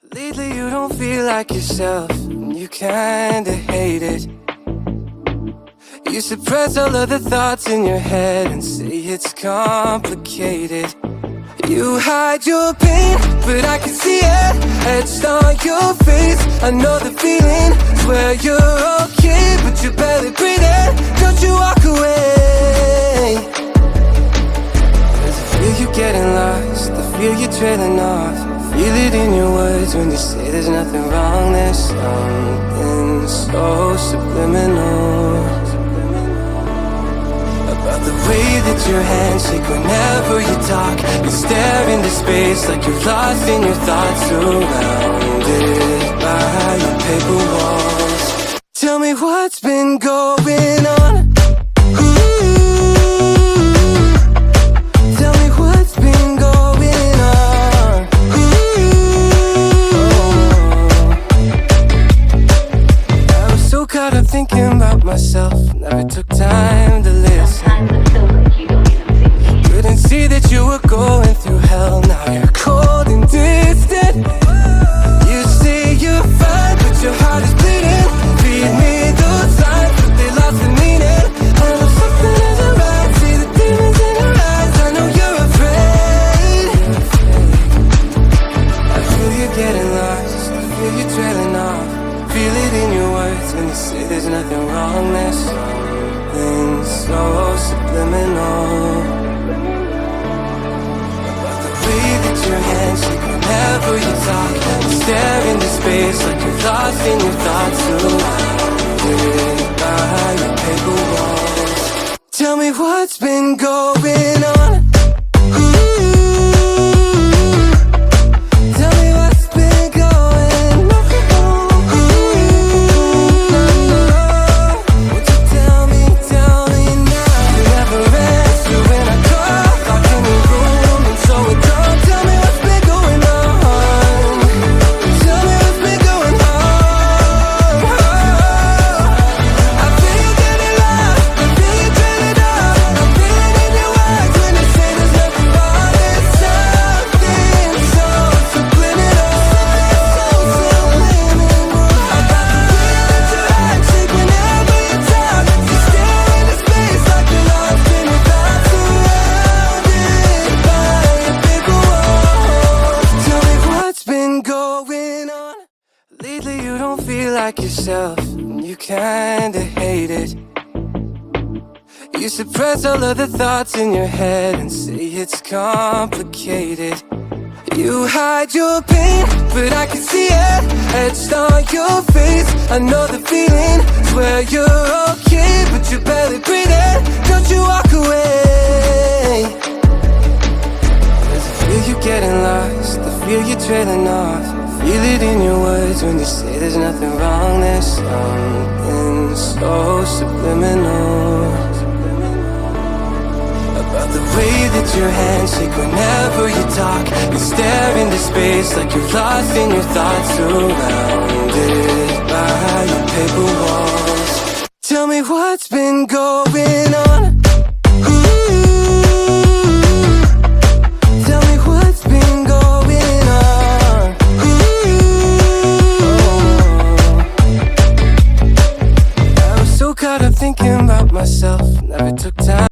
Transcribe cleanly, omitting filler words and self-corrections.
Lately you don't feel like yourself, and you kinda hate it. You suppress all of the thoughts in your head and say it's complicated. You hide your pain, but I can see it etched on your face. I know the feeling, swear you're okay, but you're barely breathing. Don't you walk away. 'Cause I feel you getting lost, I feel you trailing off. Feel it in your words when you say there's nothing wrong. There's something so subliminal about the way that your hands shake whenever you talk. You stare into space like you're lost in your thoughts, surrounded by your paper walls. Tell me what's been going on. Tell me what's been going on. I was so caught up thinking about myself, never took time to listen. Couldn't see that you were going through hell. Now you're cold and distant. You say you're fine, but your heart is bleeding. Feed me those signs, but they lost the meaning. I know something isn't right. See the demons in your eyes. I know you're afraid. I feel you getting lost, I feel you trailing off. Feel it in your words when you say there's nothing wrong. There's something so subliminal about the way that your hands shake whenever you talk. You stare into space like you're lost in your thoughts, surrounded by your paper walls. Tell me what's been going on. Tell me what's been going on. Won't you tell me now? You never answer when I call, locked in your room and so it don't. Tell me what's been going on. Tell me what's been going on. I feel you getting lost, I feel you trailing off. I feel it in your words when you say there's nothing wrong. There's something so subliminal. About the way that your hands shake whenever you talk. You stare into space like you're lost in your thoughts, surrounded by your paper walls. Tell me what's been going on. Lately you don't feel like yourself, and you kinda hate it. You suppress all of the thoughts in your head and say it's complicated. You hide your pain, but I can see it etched on your face. I know the feeling, swear you're okay, but you're barely breathing. Don't you walk away. 'Cause I feel you getting lost, I feel you trailing off. Feel it in your words when you say there's nothing wrong. There's something so subliminal about the way that your hands shake whenever you talk. You stare into space like you're lost in your thoughts, surrounded by your paper walls. Tell me what's been going on.